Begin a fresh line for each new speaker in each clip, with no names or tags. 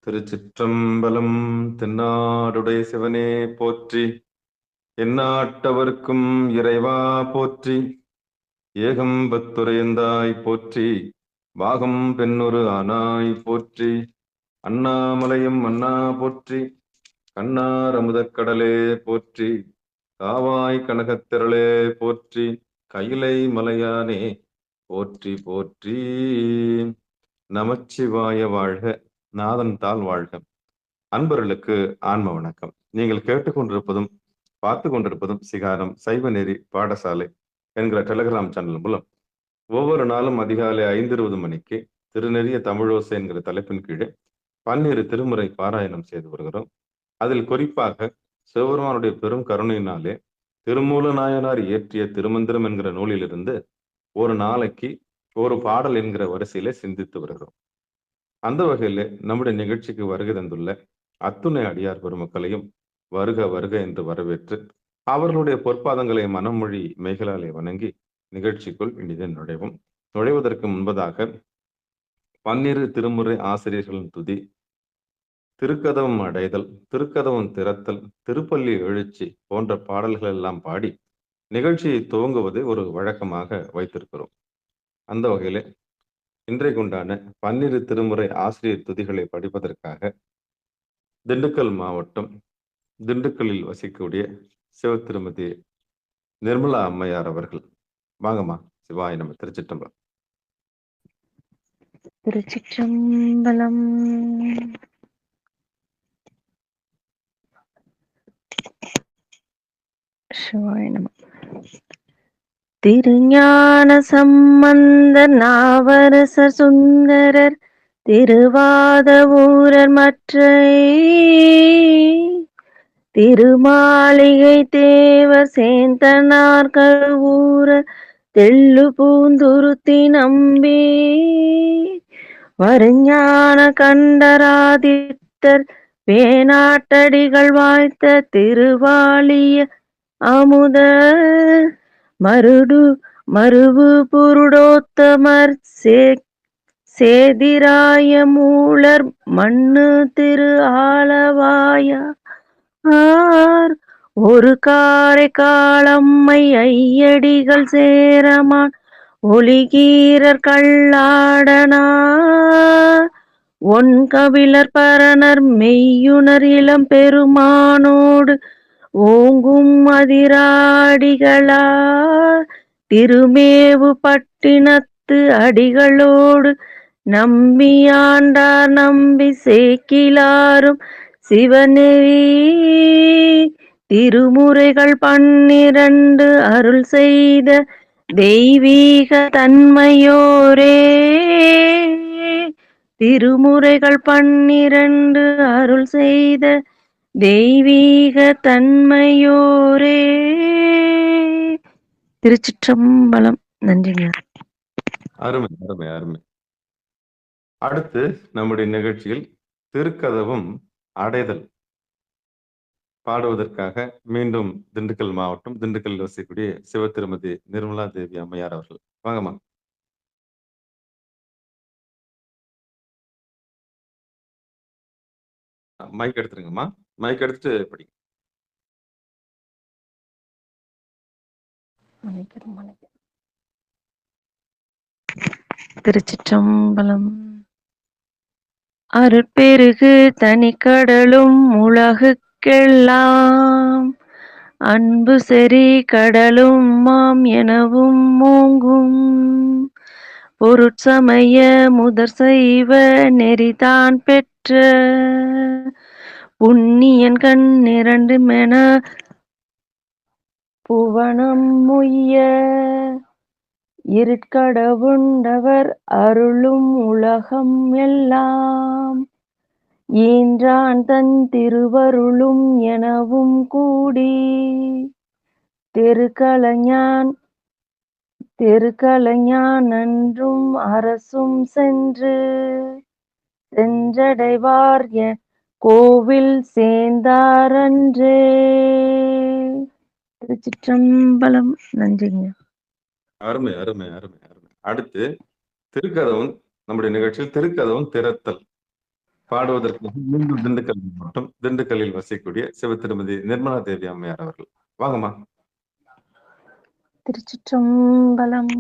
திருச்சிற்றம்பலம். தென்னாடுடைய சிவனே போற்றி. எந்நாட்டவர்க்கும் இறைவா போற்றி. ஏகம்பத்துரையந்தாய் போற்றி. பாகம் பெண்ணொரு ஆனாய் போற்றி. அண்ணாமலையும் அண்ணா போற்றி. கண்ணார் அமுதக்கடலே போற்றி. காவாய் கனகத்திரளே போற்றி. கைலை மலையானே போற்றி போற்றி. நமச்சிவாய வாழ்க. நாதன் தாள் வாழ்க. அன்பர்களுக்கு ஆன்ம வணக்கம். நீங்கள் கேட்டுக்கொண்டிருப்பதும் பார்த்து கொண்டிருப்பதும் சிகாரம் சைவ நெறி பாடசாலை என்கிற டெலிகிராம் சேனல் மூலம் ஒவ்வொரு நாளும் அதிகாலை 5:20 மணிக்கு திருநெறிய தமிழோசை என்கிற தலைப்பின் கீழே பன்னிரு திருமுறை பாராயணம் செய்து வருகிறோம். அதில் குறிப்பாக சிவபெருமானுடைய பெரும் கருணையினாலே திருமூல நாயனார் இயற்றிய திருமந்திரம் என்கிற நூலிலிருந்து ஒரு நாளைக்கு ஒரு பாடல் என்கிற வரிசையில சிந்தித்து வருகிறோம். அந்த வகையில நம்முடைய நிகழ்ச்சிக்கு வருகை தந்துள்ள அத்துணை அடியார் பெருமக்களையும் வருக வருக என்று வரவேற்று அவர்களுடைய பொற்பாதங்களை மனமொழி மெய்களாலே வணங்கி நிகழ்ச்சிக்குள் இனிதே நுழைவதற்கு முன்பதாக பன்னிரு திருமுறை ஆசிரியர்களின் துதி, திருக்கதவம் அடைதல், திருக்கதவம் திறத்தல், திருப்பள்ளி எழுச்சி போன்ற பாடல்கள் எல்லாம் பாடி நிகழ்ச்சியை துவங்குவதை ஒரு வழக்கமாக வைத்திருக்கிறோம். அந்த வகையில இன்றைக்குண்டான பன்னிரு திருமுறை ஆசிரியர் துதிகளை படிப்பதற்காக திண்டுக்கல் மாவட்டம் திண்டுக்கல்லில் வசிக்கக்கூடிய சிவ திருமதி நிர்மலா அம்மையார் அவர்கள். வாங்கம்மா. சிவாய நம்ம. திருச்சிற்றம்பலம்.
திருச்சிற்றம்பலம். சிவாய நம. திருஞான சம்பந்தர் நாவரசர் சுந்தரர் திருவாத ஊரர் மற்றை திருமாளிகை தேவர் சேந்தனார் கருவூரர் தெள்ளு பூந்துருத்தி நம்பி வருஞான கண்டராதித்தர் வேணாட்டடிகள் வாய்த்த திருவாளிய அமுத மருவு புருடோத்தமர் சேதிராய மூலர் மண்ணு திரு ஆலவாயார் ஒரு காரை காலம்மை ஐயடிகள் சேரமான் ஒளிகீரர் கள்ளாடனார் ஒன் கபிலர் பரணர் மெய்யுணர் இளம் பெருமானோடு ஓங்கும் அதிராடிகளா திருமேவு பட்டினத்து அடிகளோடு நம்பியாண்டார் நம்பி சேக்கிலாரும் சிவநெறி திருமுறைகள் 12 அருள் செய்த தெய்வீக தன்மையோரே. திருமுறைகள் 12 அருள் செய்த தெய்வீக தன்மையோரே. திருச்சிற்றம்பலம். நன்றிங்க.
அருமை அருமை அருமை. அடுத்து நம்முடைய நிகழ்ச்சியில் திருக்கதவும் அடைதல் பாடுவதற்காக மீண்டும் திண்டுக்கல் மாவட்டம் திண்டுக்கல் வசிக்கக்கூடிய சிவ திருமதி நிர்மலா தேவி அம்மையார் அவர்கள். வாங்கம்மா. மைக் எடுத்துருங்கம்மா. மைக் எடுத்துட்டு படிங்க.
திருச்சிற்றம்பலம். அருட்பெருகு தனிக்கடலும் உலகுக்கெல்லாம் அன்பு செறி கடலும் மாம் எனவும் மோங்கும் பொருட்சமய முதற் சைவ நெறிதான் பெற்ற புண்ணியன் கண் இரண்டுமென புவனம் முய்ய இருட்கடவுண்டவர் அருளும் உலகம் எல்லாம் ஈன்றான் தன் திருவருளும் எனவும் கூடி தெருக்களஞான் நன்றும் அரசும் சென்றடைவார் கோவில் சேர்ந்தாரன்றே. திருச்சிற்றம்பலம். நன்றிங்க.
அருமை அருமை அருமை அருமை. அடுத்து திருக்கதவன் நம்முடைய நிகழ்ச்சியில் திருக்கதவன் திறத்தல் பாடுவதற்கு மீண்டும் திண்டுக்கல் மாவட்டம் திண்டுக்கல்லில் வசிக்கக்கூடிய சிவத்திருமதி நிர்மலா தேவி அம்மையார் அவர்கள். வாங்கம்மா.
திருச்சிற்றம்பலம்.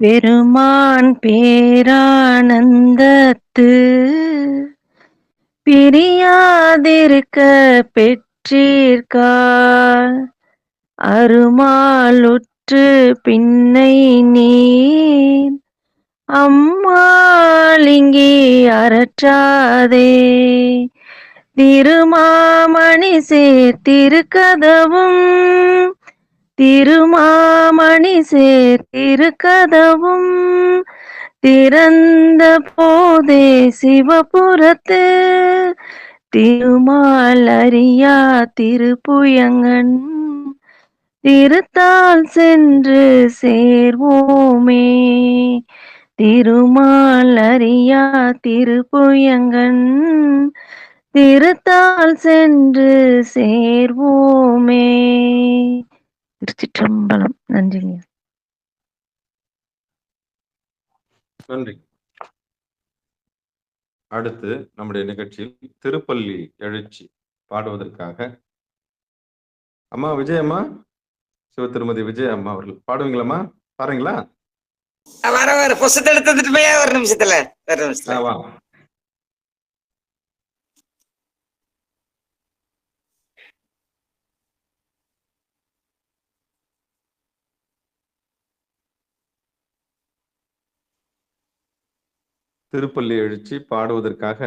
பெருமான் பேரானந்தத்து பிரியாதிருக்க பெற்றீர்கால் அருமாலுற்று பின்னை நீர் அம்மாளிங்கி அரற்றாதே திருமாமணி சேர்த்திருக்கதவும் திருமாமணி சேர்த்திருக்கதவும் திறந்த போதே சிவபுரத்து திருமால் அறியா திருப்புயங்கன் திருத்தால் சென்று சேர்வோமே திருமால் அறியா திருப்புயங்கன் திருத்தால் சென்று சேர்வோமே. திருச்சிற்றம்பலம். நன்றிங்க.
நன்றி. அடுத்து நம்முடைய நிகழ்ச்சியில் திருப்பள்ளி எழுச்சி பாடுவதற்காக அம்மா விஜயம்மா, சிவத்திருமதி விஜய அம்மா அவர்கள் பாடுவீங்களம்மா? பாருங்களா?
வர புஸ்தத்தை எடுத்து வந்துட்டு போய் ஒரு நிமிஷத்துல
வா. திருப்பள்ளி எழுச்சி பாடுவதற்காக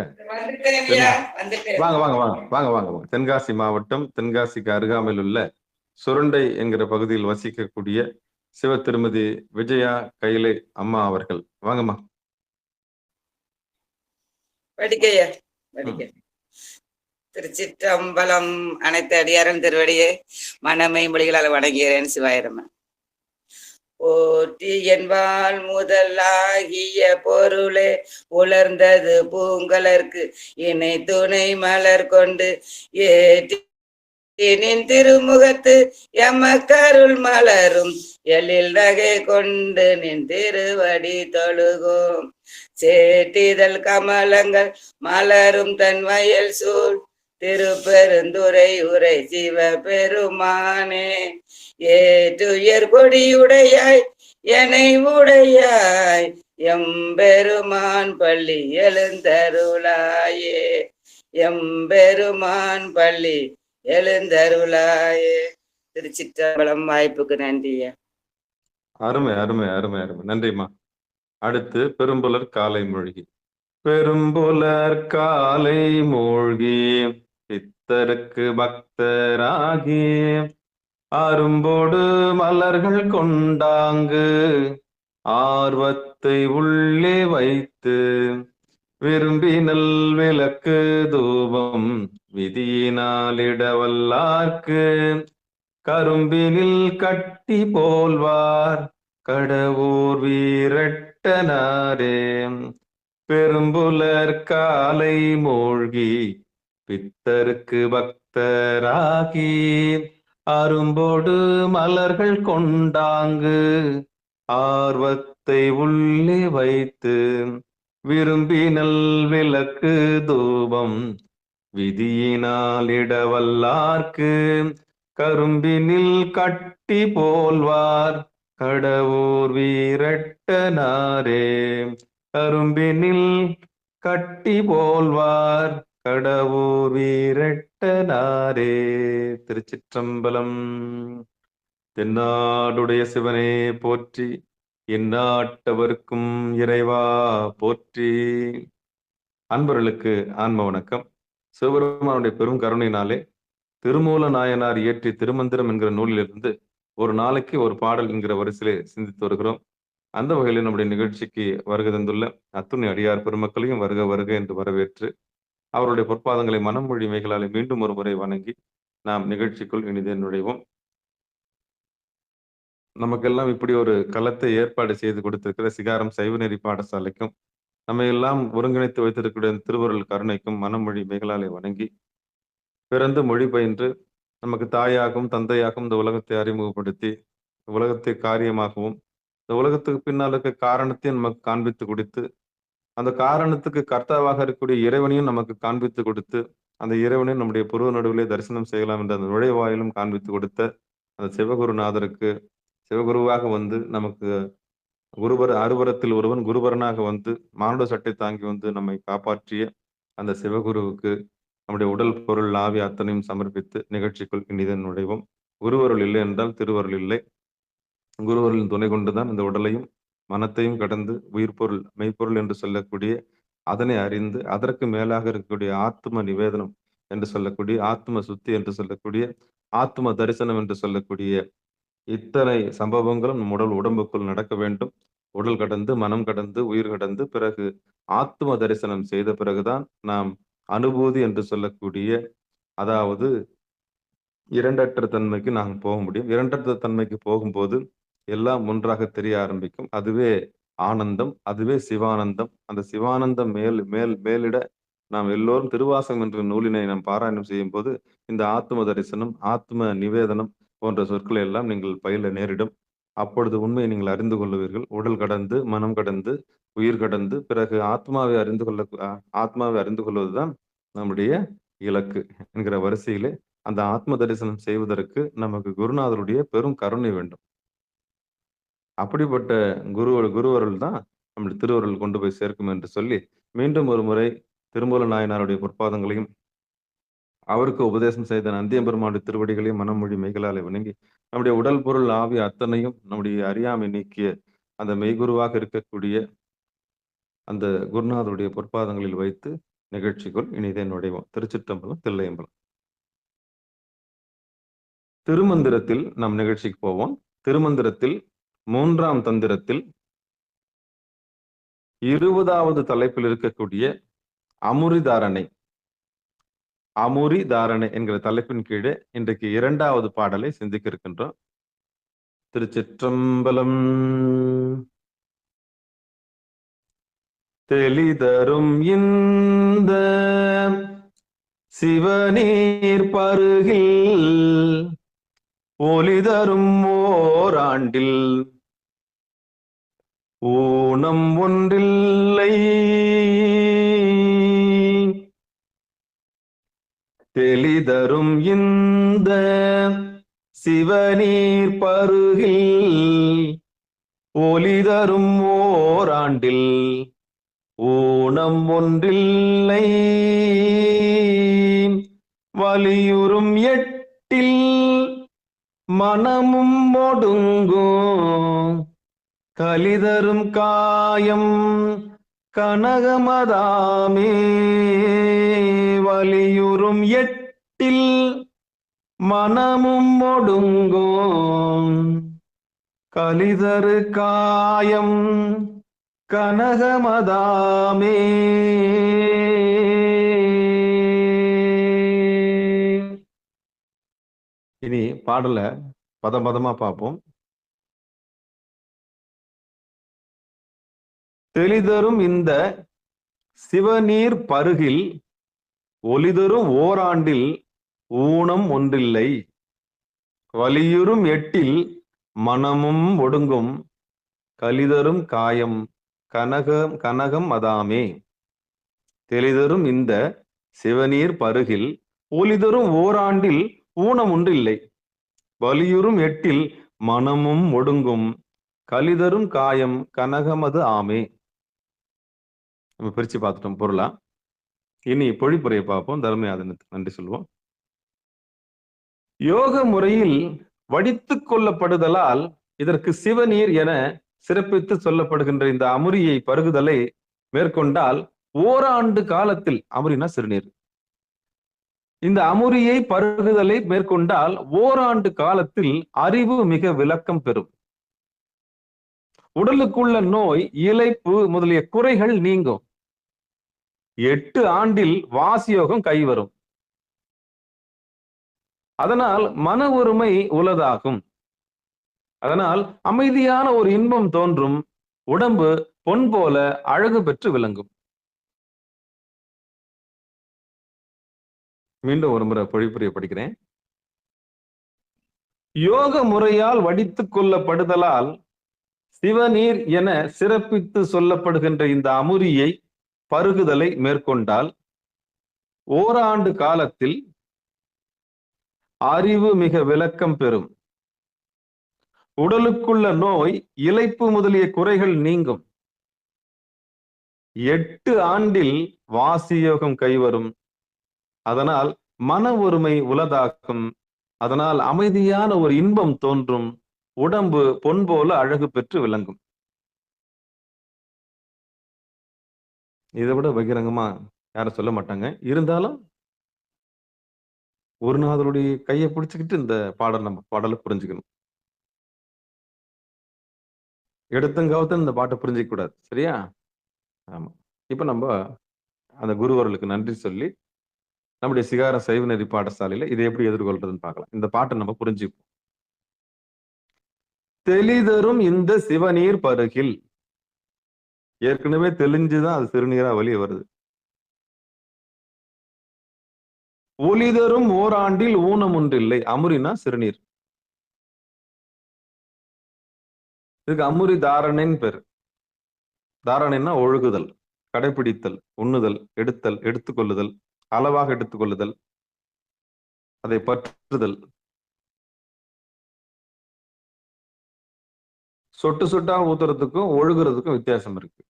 வாங்க வாங்க வாங்க வாங்க வாங்க வாங்க. தென்காசி மாவட்டம், தென்காசிக்கு அருகாமையில் உள்ள சுரண்டை என்கிற பகுதியில் வசிக்கக்கூடிய சிவ திருமதி விஜயா கைலை அம்மா அவர்கள். வாங்கம்மா.
திருச்சிற்றம்பலம். அனைத்து அடியாரும் திருவடியே மனமை மொழிகளால் வணங்குகிறேன். சிவாயிரமன் போற்றி என்பால் முதலாகிய பொருளே உலர்ந்தது பூங்கலர்க்கு இணை துணை மலர் கொண்டு ஏற்றி நின் திருமுகத்து எமக்கருள் மலரும் எழில் நகை கொண்டு நின் திருவடி தொழுகோம். சேட்டிதழ் கமலங்கள் மலரும் தன் வயல் சூழ் திருப்பெருந்துரை உரை சிவ பெருமானே. ஏற்றுயர் கொடியுடையாய் எனை உடையாய் எம்பெருமான் பள்ளி எழுந்தருளாயே எம்பெருமான் பள்ளி எழுந்தருளாயே. திருச்சிற்றம்பலம். வாய்ப்புக்கு நன்றியா.
அருமை அருமை அருமை அருமை. நன்றிம்மா. அடுத்து பெரும்புலர் காலை மூழ்கி. பெரும்புலர் காலை மூழ்கி பித்தருக்கு பக்தராகி அரும்போடு மலர்கள் கொண்டாங்கு ஆர்வத்தை உள்ளே வைத்து விரும்பினல் விளக்கு தூபம் விதியினாலிடவல்லார்க்கு கரும்பினில் கட்டி போல்வார் கடவுர் வீரட்டனாரே. பெரும்புலர் காலை மூழ்கி பித்தருக்கு பக்தராகி அரும்போடு மலர்கள் கொண்டாங்கு ஆர்வத்தை உள்ளே வைத்து விரும்பினல் விளக்கு தூபம் விதியினாலிடவல்லார்க்கு கரும்பினில் கட்டி போல்வார் கடவுர் வீரட்டனாரே. கரும்பினில் கட்டி போல்வார் கடவுர் வீரட்டனாரே. திருச்சிற்றம்பலம். தென்னாடுடைய சிவனே போற்றி, எந்நாட்டவர்க்கும் இறைவா போற்றி. அன்பர்களுக்கு ஆன்ம வணக்கம். சிவபெருமானுடைய பெரும் கருணையினாலே திருமூல நாயனார் இயற்றி திருமந்திரம் என்கிற நூலிலிருந்து ஒரு நாளைக்கு ஒரு பாடல் என்கிற வரிசையிலே சிந்தித்து வருகிறோம். அந்த வகையில் நம்முடைய நிகழ்ச்சிக்கு வருகை தந்துள்ள அத்துணை அடியார் பெருமக்களையும் வருக வருக என்று வரவேற்று அவருடைய பொற்பாதங்களை மனமொழி மைகளாலே மீண்டும் ஒரு முறை வணங்கி நாம் நிகழ்ச்சிக்குள் இனிதே நுழைவோம். நமக்கெல்லாம் இப்படி ஒரு களத்தை ஏற்பாடு செய்து கொடுத்திருக்கிற சிகாரம் சைவநெறி பாடசாலைக்கும் நம்ம எல்லாம் ஒருங்கிணைத்து வைத்திருக்கிற திருவருள் கருணைக்கும் மனமொழி மைகளாலே வணங்கி பிறந்து மொழி பயின்று நமக்கு தாயாகவும் தந்தையாகவும் இந்த உலகத்தை அறிமுகப்படுத்தி உலகத்தை காரியமாகவும் இந்த உலகத்துக்கு பின்னால் இருக்க காரணத்தையும் நமக்கு காண்பித்து கொடுத்து அந்த காரணத்துக்கு கர்த்தாவாக இருக்கக்கூடிய இறைவனையும் நமக்கு காண்பித்து கொடுத்து, அந்த இறைவனையும் நம்முடைய புருவ நடுவிலே தரிசனம் செய்யலாம் என்ற அந்த நுழைவாயிலும் காண்பித்து கொடுத்த அந்த சிவகுருநாதருக்கு சிவகுருவாக வந்து நமக்கு அறுவரத்தில் ஒருவன் குருபரனாக வந்து மானுட சட்டை தாங்கி வந்து நம்மை காப்பாற்றிய அந்த சிவகுருவுக்கு நம்முடைய உடல் பொருள் ஆவி அத்தனையும் சமர்ப்பித்து நிகழ்ச்சிக்குள் இனிதன் நுழைவோம். குருவருள் இல்லை என்றால் திருவருள் இல்லை. குருவருளின் துணை கொண்டுதான் இந்த உடலையும் மனத்தையும் கடந்து உயிர் பொருள் மெய்ப்பொருள் என்று சொல்லக்கூடிய அதனை அறிந்து அதற்கு மேலாக இருக்கக்கூடிய ஆத்ம நிவேதனம் என்று சொல்லக்கூடிய ஆத்ம சுத்தி என்று சொல்லக்கூடிய ஆத்ம தரிசனம் என்று சொல்லக்கூடிய இத்தனை சம்பவங்களும் நம் உடம்புக்குள் நடக்க வேண்டும். உடல் கடந்து மனம் கடந்து உயிர் கடந்து பிறகு ஆத்ம தரிசனம் செய்த பிறகுதான் நாம் அனுபூதி என்று சொல்லக்கூடிய, அதாவது இரண்டற்ற தன்மைக்கு நாங்கள் போக முடியும். இரண்டற்ற தன்மைக்கு போகும்போது எல்லாம் ஒன்றாக தெரிய ஆரம்பிக்கும். அதுவே ஆனந்தம், அதுவே சிவானந்தம். அந்த சிவானந்தம் மேலிட நாம் எல்லோரும் திருவாசகம் என்ற நூலினை நாம் பாராயணம் செய்யும் போது இந்த ஆத்ம தரிசனம் ஆத்ம நிவேதனம் போன்ற சொற்களை எல்லாம் நீங்கள் பயில நேரிடும். அப்பொழுது உண்மையை நீங்கள் அறிந்து கொள்ளுவீர்கள். உடல் கடந்து மனம் கடந்து உயிர் கடந்து பிறகு ஆத்மாவை அறிந்து கொள்வதுதான் நம்முடைய இலக்கு என்கிற வரிசையிலே அந்த ஆத்ம தரிசனம் செய்வதற்கு நமக்கு குருநாதருடைய பெரும் கருணை வேண்டும். அப்படிப்பட்ட குருவருள் தான் நம்முடைய திருவருள் கொண்டு போய் சேர்க்கும் என்று சொல்லி மீண்டும் ஒரு முறை திருமூல நாயனாருடைய பொற்பாதங்களையும் அவருக்கு உபதேசம் செய்த நந்தியம்பெருமானுடைய திருவடிகளையும் மனமொழி மெய்களாலே வணங்கி நம்முடைய உடல் பொருள் ஆவி அத்தனையும் நம்முடைய அறியாமை நீக்கிய அந்த மெய்குருவாக இருக்கக்கூடிய அந்த குருநாதருடைய பொற்பாதங்களில் வைத்து நிகழ்ச்சிக்குள் இனிதே நுழைவோம். திருச்சிற்றம்பலம், தில்லையம்பலம். திருமந்திரத்தில் நம் நிகழ்ச்சிக்கு போவோம். திருமந்திரத்தில் 3ஆம் தந்திரத்தில் 20வது தலைப்பில் இருக்கக்கூடிய அமுரி தாரணை என்கிற தலைப்பின் கீழே இன்றைக்கு 2வது பாடலை சிந்திக்க இருக்கின்றோம். திருச்சிற்றம்பலம். தெளிதரும் இந்த சிவநீர் பருகில் ஒளிதரும் ஓராண்டில் ஊனம் ஒன்றில்லை. தெளிதரும் இந்த சிவநீர் பருகில் ஒளிதரும் ஓராண்டில் ஊனம் ஒன்றில்லை. வலியுறும் எட்டில் மனமும் ஒடுங்கும் கலிதரும் காயம் கனகமதாமே. வலியுறும் எட்டில் மனமும் ஒடுங்கும் கலிதரு காயம் கனகமதாமே. இனி பாடல பதமா பார்ப்போம். தெளிதரும் இந்த சிவநீர் பருகில் ஒளிதரும் ஓராண்டில் ஊனம் ஒன்றில்லை. வலியுறும் எட்டில் மனமும் ஒடுங்கும் கலிதரும் காயம் கனகம் அதாமே. தெளிதரும் இந்த சிவநீர் பருகில் ஒளிதரும் ஓராண்டில் ஊனம் ஒன்றில்லை. வலியுறும் எட்டில் மனமும் ஒடுங்கும் கலிதரும் காயம் கனகமது ஆமே. நம்ம பிரிச்சு பார்த்துட்டோம் பொருளா. இனி பொழிப்புரையை பார்ப்போம். தர்மயாதனத்துக்கு நன்றி சொல்வோம். யோக முறையில் வடித்து கொள்ளப்படுதலால் இதற்கு சிவநீர் என சிறப்பித்து சொல்லப்படுகின்ற இந்த அமுரியை பருகுதலை மேற்கொண்டால் ஓராண்டு காலத்தில், அமுரினா சிறுநீர், இந்த அமுரியை பருகுதலை மேற்கொண்டால் ஓராண்டு காலத்தில் அறிவு மிக விளக்கம் பெறும். உடலுக்குள்ள நோய் இளைப்பு முதலிய குறைகள் நீங்கும். 8 ஆண்டில் வாசியோகம் கைவரும். அதனால் மன ஒருமை உளதாகும். அதனால் அமைதியான ஒரு இன்பம் தோன்றும். உடம்பு பொன் போல அழகு பெற்று விளங்கும். மீண்டும் ஒரு முறை பொழிப்புரையை படிக்கிறேன். யோக முறையால் வடித்துக் கொள்ளப்படுதலால் சிவநீர் என சிறப்பித்து சொல்லப்படுகின்ற இந்த அமுரியை பருகுதலை மேற்கொண்டால் ஓராண்டு காலத்தில் அறிவு மிக விளக்கம் பெறும். உடலுக்குள்ள நோய், இளைப்பு முதலிய குறைகள் நீங்கும். 8 ஆண்டில் வாசியோகம் கைவரும். அதனால் மன ஒருமை உளதாக்கும். அதனால் அமைதியான ஒரு இன்பம் தோன்றும். உடம்பு பொன் போல அழகு பெற்று விளங்கும். இதை விட பகிரங்கமா யாரும் சொல்ல மாட்டாங்க. இருந்தாலும் குருநாதருடைய கையை பிடிச்சுக்கிட்டு இந்த நம்ம பாடலை புரிஞ்சுக்கணும். எடுத்தங்காவத்த இந்த பாட்டை புரிஞ்சிக்க கூடாது. சரியா? ஆமா. இப்ப நம்ம அந்த குருவர்களுக்கு நன்றி சொல்லி நம்முடைய சிகார சைவ நெறி பாடசாலையில இதை எப்படி எதிர்கொள்றதுன்னு பார்க்கலாம். இந்த பாட்டை நம்ம புரிஞ்சுப்போம். தெளிதரும் இந்த சிவநீர் பருகில். ஏற்கனவே தெளிஞ்சுதான் அது சிறுநீரா வெளியே வருது. ஒளிதரும் ஓராண்டில் ஊனம் ஒன்றில்லை. அமுரினா சிறுநீர். இதுக்கு அமுரி தாரணைன்னு பேரு. தாரணைன்னா ஒழுகுதல், கடைபிடித்தல், உண்ணுதல், எடுத்தல், எடுத்துக்கொள்ளுதல், அளவாக எடுத்துக்கொள்ளுதல், அதை பற்றுதல். சொட்டு சொட்டா ஊத்துறதுக்கும் ஒழுகுறதுக்கும் வித்தியாசம் இருக்கு.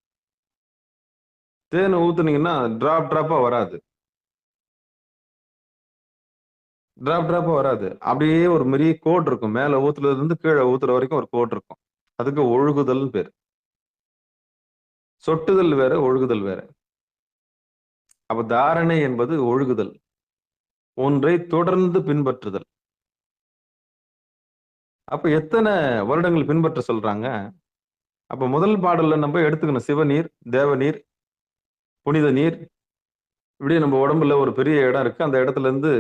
தேனை ஊத்துனீங்கன்னா டிராப்பா வராது. டிராப்பா வராது. அப்படியே ஒரு பெரிய கோட் இருக்கும். மேல ஊத்துறதுல இருந்து கீழே ஊத்துற வரைக்கும் ஒரு கோட் இருக்கும். அதுக்கு ஒழுகுதல் பேர். சொட்டுதல் வேற, ஒழுகுதல் வேற. அப்ப தாரணை என்பது ஒழுகுதல், ஒன்றை தொடர்ந்து பின்பற்றுதல். அப்ப எத்தனை வருடங்கள் பின்பற்ற சொல்றாங்க? அப்ப முதல் பாடல்ல நம்ம எடுத்துக்கணும் சிவநீர், தேவநீர், புனித நீர். இப்படி நம்ம உடம்புல ஒரு பெரிய இடம் இருக்கு. அந்த இடத்துல இருந்து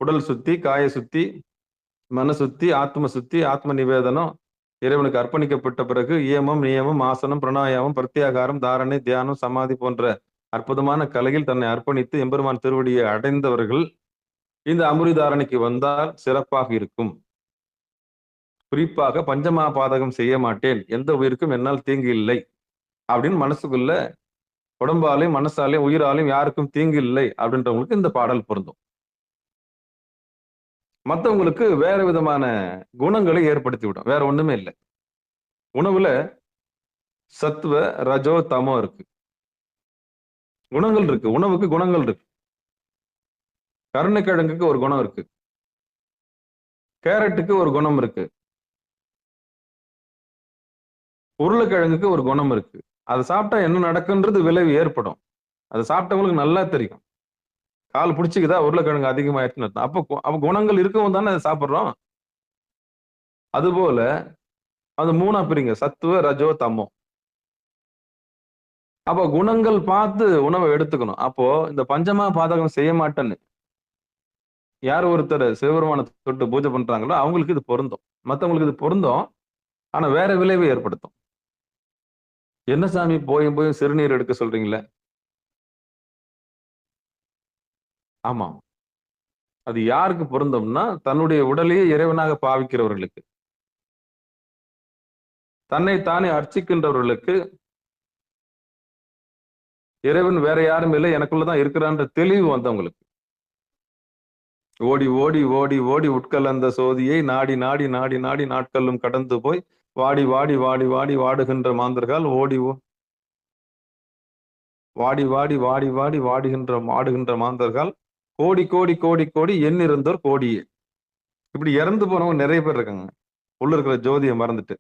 உடல் சுத்தி, காய சுத்தி, மன சுத்தி, ஆத்ம சுத்தி, ஆத்ம நிவேதனம், இறைவனுக்கு அர்ப்பணிக்கப்பட்ட பிறகு இயமம், நியமம், ஆசனம், பிரணாயாமம், பிரத்யாகாரம், தாரணை, தியானம், சமாதி போன்ற அற்புதமான கலையில் தன்னை அர்ப்பணித்து எம்பெருமான் திருவடியை அடைந்தவர்கள் இந்த அமுரி தாரணைக்கு வந்தால் சிறப்பாக இருக்கும். குறிப்பாக பஞ்சமா பாதகம் செய்ய மாட்டேன், எந்த உயிருக்கும் என்னால் தீங்கு இல்லை அப்படின்னு மனசுக்குள்ள உடம்பாலையும் மனசாலையும் உயிராலையும் யாருக்கும் தீங்கு இல்லை அப்படின்றவங்களுக்கு இந்த பாடல் பொருந்தும். மற்றவங்களுக்கு வேற விதமான குணங்களை ஏற்படுத்தி விடும். வேற ஒண்ணுமே இல்லை. உணவுல சத்துவ, ரஜோ, தமோ இருக்கு. குணங்கள் இருக்கு. உணவுக்கு குணங்கள் இருக்கு. கருணைக்கிழங்குக்கு ஒரு குணம் இருக்கு. கேரட்டுக்கு ஒரு குணம் இருக்கு. உருளைக்கிழங்குக்கு ஒரு குணம் இருக்கு. அதை சாப்பிட்டா என்ன நடக்குன்றது விளைவு ஏற்படும். அதை சாப்பிட்டவங்களுக்கு நல்லா தெரியும். கால் பிடிச்சிக்குதா, உருளைக்கிழங்கு அதிகமாயிடுச்சுன்னு அர்த்தம். அப்ப குணங்கள் இருக்கவும் தானே அதை சாப்பிட்றோம். அதுபோல அது மூணா பிரிங்க, சத்துவ, ரஜோ, தமோ. அப்போ குணங்கள் பார்த்து உணவை எடுத்துக்கணும். அப்போ இந்த பஞ்சமா பாதகம் செய்ய மாட்டேன்னு யார் ஒருத்தர் சிவபெருமானை தொட்டு பூஜை பண்றாங்களோ அவங்களுக்கு இது பொருந்தும். மற்றவங்களுக்கு இது பொருந்தும், ஆனா வேற விளைவை ஏற்படுத்தும். என்ன சாமி போய் சிறுநீர் எடுக்க சொல்றீங்களே? ஆமா, அது யாருக்கு பொருந்தும்னா தன்னுடைய உடலையே இறைவனாக பாவிக்கிறவர்களுக்கு, தன்னை தானே அர்ச்சிக்கின்றவர்களுக்கு, இறைவன் வேற யாரும் இல்லை எனக்குள்ளதான் இருக்கிறான்ற தெளிவு வந்தவங்களுக்கு. ஓடி ஓடி ஓடி ஓடி உட்கலந்த சோதியை நாடி நாடி நாடி நாடி நாட்களும் கடந்து போய் வாடி வாடி வாடி வாடி வாடுகின்ற மாந்தர்கள் வாடி வாடி வாடி வாடி வாடுகின்ற மாந்தர்கள் கோடி கோடி கோடி கோடி எண்ணிருந்தோர் கோடியே. இப்படி இறந்து போனவங்க நிறைய பேர் இருக்காங்க, உள்ள இருக்கிற ஜோதியை மறந்துட்டு.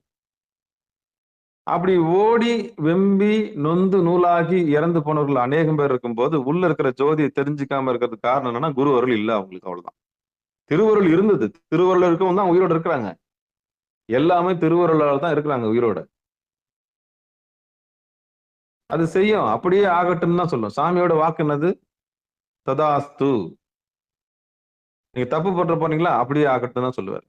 அப்படி ஓடி வெம்பி நொந்து நூலாகி இறந்து போனவர்கள் அநேகம் பேர் இருக்கும்போது உள்ள இருக்கிற ஜோதியை தெரிஞ்சுக்காம இருக்கிறதுக்கு காரணம் என்னன்னா குருவருள் இல்லை அவங்களுக்கு. அவ்வளவுதான். திருவருள் இருந்தது, திருவருள் இருக்கவும் தான் உயிரோடு இருக்கிறாங்க. எல்லாமே திருவருளால் தான் இருக்கிறாங்க உயிரோட. அது செய்யும், அப்படியே ஆகட்டும் தான் சொல்லும். சாமியோட வாக்கு என்னது? ததாஸ்து. நீங்க தப்பு பண்ற போனீங்களா, அப்படியே ஆகட்டும் தான் சொல்லுவார்.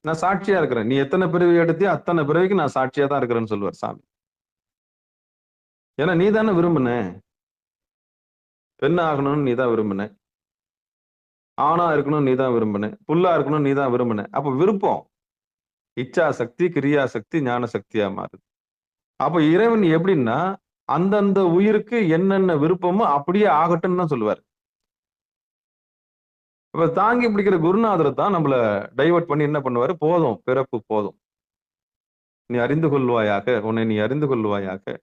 நான் சாட்சியா இருக்கிறேன், நீ எத்தனை பிறவி எடுத்தியோ அத்தனை பிறவிக்கு நான் சாட்சியா தான் இருக்கிறேன்னு சொல்லுவார் சாமி. ஏன்னா நீ தானே விரும்பின, பெண் ஆகணும்னு நீ தான் விரும்பின, ஆணா இருக்கணும்னு நீ தான் விரும்பின, புல்லா இருக்கணும்னு நீ தான் விரும்பின. அப்ப விருப்பம் இச்சா சக்தி, கிரியா சக்தி, ஞான சக்தியா மாறுது. அப்ப இறைவன் எப்படின்னா அந்தந்த உயிருக்கு என்னென்ன விருப்பமோ அப்படியே ஆகட்டும்னு தான் சொல்லுவார். இப்ப தாங்கி பிடிக்கிற குருநாதர் தான் நம்மள டைவர்ட் பண்ணி என்ன பண்ணுவாரு, போதும் பிறப்பு போதும், நீ அறிந்து கொள்வாயாக, உன்னை நீ அறிந்து கொள்வாயாக,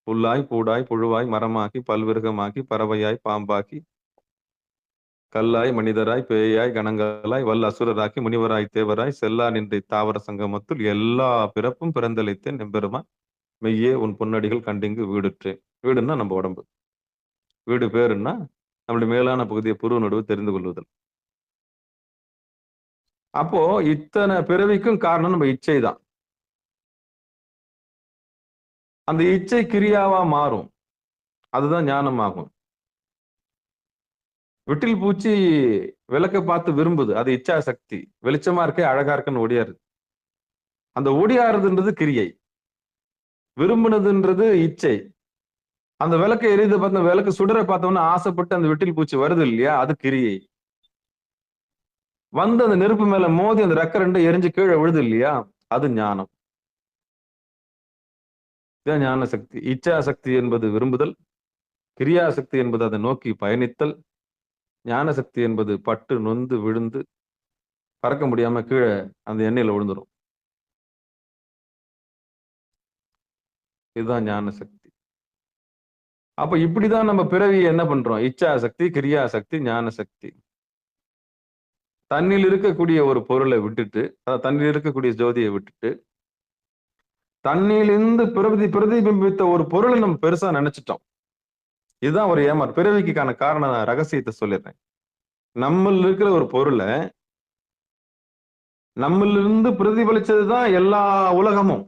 புல்லாய் பூடாய் புழுவாய் மரமாக்கி பல்விருகமாக்கி பறவையாய் பாம்பாக்கி கல்லாய் மனிதராய் பேயாய் கணங்களாய் வல் அசுரராக்கி முனிவராய் தேவராய் செல்லா நின்றை தாவர சங்கமத்துள் எல்லா பிறப்பும் பிறந்தளித்தேன் எம்பெருமான் மெய்யே உன் பொன்னடிகள் கண்டிங்கு வீடுற்றேன். வீடுன்னா நம்ம உடம்பு, வீடு பேருன்னா நம்மளுடைய மேலான பகுதியை புருவ நடுவு தெரிந்து கொள்வதல். அப்போ இத்தனை பிறவிக்கும் காரணம் நம்ம இச்சை தான். அந்த இச்சை கிரியாவா மாறும், அதுதான் ஞானமாகும். விட்டில் பூச்சி விளக்க பார்த்து விரும்புது, அது இச்சா சக்தி. வெளிச்சமா இருக்கே அழகா இருக்குன்னு ஒடியாரு. அந்த ஒடியாருதுன்றது கிரியை, விரும்புனதுன்றது இச்சை. அந்த விளக்கு எரியுது பார்த்த விளக்கு சுடரை பார்த்தோம்னா ஆசைப்பட்டு அந்த விட்டில் பூச்சி வருது இல்லையா, அது கிரியை. வந்து அந்த நெருப்பு மேல மோதி அந்த ரெக்க ரெண்டு எரிஞ்சு கீழே விழுது இல்லையா, அது ஞானம். இதான் ஞான சக்தி. இச்சா சக்தி என்பது விரும்புதல், கிரியா சக்தி என்பது அதை நோக்கி பயணித்தல், ஞான சக்தி என்பது பட்டு நொந்து விழுந்து பறக்க முடியாம கீழே அந்த எண்ணெயில விழுந்துரும். இதுதான் ஞான சக்தி. அப்ப இப்படிதான் நம்ம பிறவி என்ன பண்றோம், இச்சா சக்தி, கிரியா சக்தி, ஞான சக்தி. தண்ணில் இருக்கக்கூடிய ஒரு பொருளை விட்டுட்டு, தண்ணில் இருக்கக்கூடிய ஜோதியை விட்டுட்டு, தண்ணியிலிருந்து பிரதிபிம்பித்த ஒரு பொருளை நம்ம பெருசா நினைச்சிட்டோம். இதுதான் ஒரு ஏமாறு. பிறவிக்கான காரண ரகசியத்தை சொல்லிடுறேன். நம்மள இருக்கிற ஒரு பொருளை நம்மளிருந்து பிரதிபலிச்சதுதான் எல்லா உலகமும்.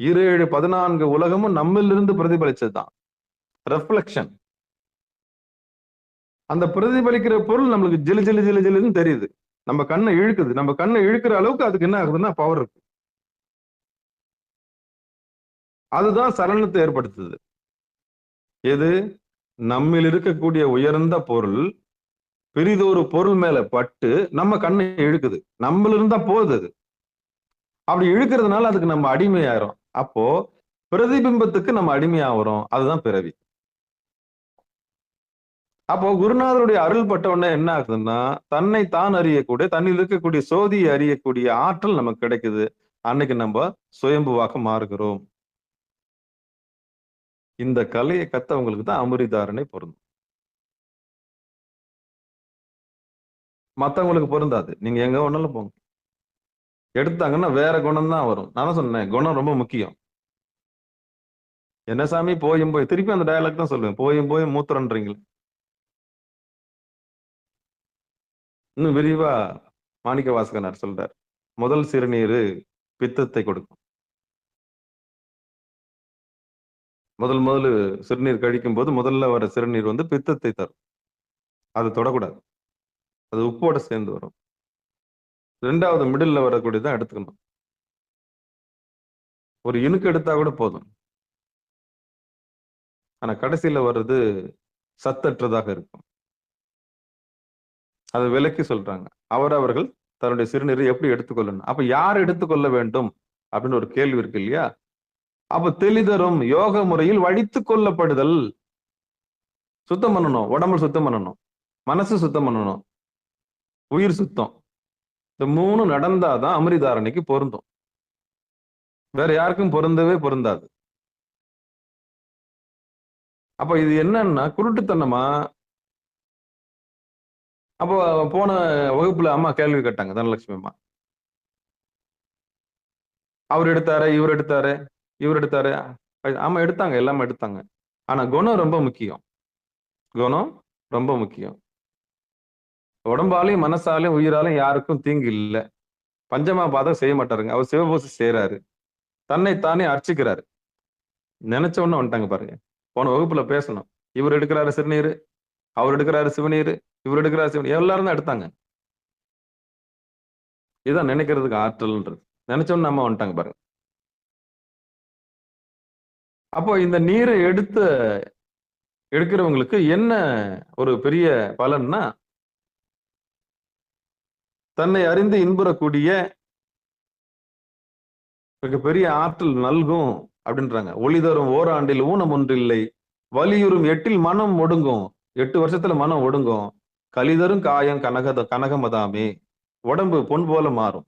17, 14 உலகமும் நம்மளிருந்து பிரதிபலிச்சதுதான், ரெஃப்ளெக்ஷன். அந்த பிரதிபலிக்கிற பொருள் நம்மளுக்கு ஜிலு ஜிலு ஜிலு ஜிலுன்னு தெரியுது, நம்ம கண்ணை இழுக்குது. நம்ம கண்ணை இழுக்கிற அளவுக்கு அதுக்கு என்ன ஆகுதுன்னா பவர் இருக்கு. அதுதான் சலனத்தை ஏற்படுத்துது. எது? நம்மில் இருக்கக்கூடிய உயர்ந்த பொருள் பெரிதொரு பொருள் மேல பட்டு நம்ம கண்ணை இழுக்குது. நம்மள இருந்தா போகுது. அப்படி இழுக்கிறதுனால அதுக்கு நம்ம அடிமையாயிரும். அப்போ பிரதிபிம்பத்துக்கு நம்ம அடிமையாகிறோம். அதுதான் பிறவி. அப்போ குருநாதருடைய அருள் பட்ட உடனே என்ன ஆகுதுன்னா, தன்னை தான் அறியக்கூடிய, தன்னில் இருக்கக்கூடிய சோதியை அறியக்கூடிய ஆற்றல் நமக்கு கிடைக்குது. அன்னைக்கு நம்ம சுயம்புவாக மாறுகிறோம். இந்த கலையை கத்தவங்களுக்கு தான் அமிர்தாரணை பொருந்தும், மத்தவங்களுக்கு பொருந்தாது. நீங்க எங்க ஒன்னாலும் போங்க, எடுத்தாங்கன்னா வேற குணம் தான் வரும். நான் சொன்னேன், குணம் ரொம்ப முக்கியம். என்ன சாமி போயும் போய், திருப்பி அந்த டயலாக் தான் சொல்லுவேன், போயும் போய் மூத்திரன்றீங்களே. இன்னும் விரிவா மாணிக்க வாசகனார் சொல்றார், முதல் சிறுநீர் பித்தத்தை கொடுக்கும். முதல்ல சிறுநீர் கழிக்கும் போது முதல்ல வர சிறுநீர் வந்து பித்தத்தை தரும். அது தொடக்கூடாது, அது உப்போட சேர்ந்து வரும். 2வது மிடில் வரக்கூடியதான் எடுத்துக்கணும். ஒரு இனுக்கு எடுத்தா கூட போதும். ஆனா கடைசியில வர்றது சத்தற்றதாக இருக்கும். அதை விலக்கி சொல்றாங்க. அவர்கள் தன்னுடைய சிறுநீரை எப்படி எடுத்துக்கொள்ளணும். அப்ப யார் எடுத்துக்கொள்ள வேண்டும் அப்படின்னு ஒரு கேள்வி இருக்கு இல்லையா. அப்ப தெளிதரும் யோக முறையில் வடித்து கொள்ளப்படுதல். சுத்தம் பண்ணணும், உடம்பு சுத்தம் பண்ணணும், மனசு சுத்தம் பண்ணணும், உயிர் சுத்தம். இந்த 3 நடந்தாதான் அமிர்தாரணைக்கு பொருந்தும். வேற யாருக்கும் பொருந்தவே பொருந்தாது. அப்ப இது என்னன்னா குருட்டுத்தனமா. அப்போ போன வகுப்புல அம்மா கேள்வி கேட்டாங்க, தனலட்சுமி அம்மா. அவர் எடுத்தாரு, இவர் எடுத்தாரு, இவர் எடுத்தாரு. ஆமா எடுத்தாங்க, எல்லாமே எடுத்தாங்க. ஆனா குணம் ரொம்ப முக்கியம். குணம் ரொம்ப முக்கியம். உடம்பாலையும் மனசாலையும் உயிராலையும் யாருக்கும் தீங்கு இல்லை. பஞ்சமா பாதம் செய்ய மாட்டாருங்க. அவர் சிவபூசை செய்யறாரு, தன்னைத்தானே அர்ச்சிக்கிறாரு. நினைச்ச உடனே வந்துட்டாங்க பாருங்க. போன வகுப்புல பேசணும், இவர் எடுக்கிறாரு சிறுநீர், அவர் எடுக்கிறாரு சிவநீர், இவர் எடுக்கிறாரு சிவநீர், எல்லாரும் தான் எடுத்தாங்க. இதுதான் நினைக்கிறதுக்கு ஆற்றல்ன்றது. நினைச்ச உடனே அம்மா வந்துட்டாங்க பாருங்க. அப்போ இந்த நீரை எடுக்கிறவங்களுக்கு என்ன ஒரு பெரிய பலன்னா, தன்னை அறிந்து இன்புறக்கூடிய மிகப்பெரிய ஆற்றல் நல்கும் அப்படின்றாங்க. ஒளி தரும் ஓராண்டில் ஊனம் ஒன்றில்லை, வலியுறும் 8ல் மனம் ஒடுங்கும். 8 வருஷத்துல மனம் ஒடுங்கும். கலிதரும் காயம் கனகமதாமே, உடம்பு பொன் போல மாறும்.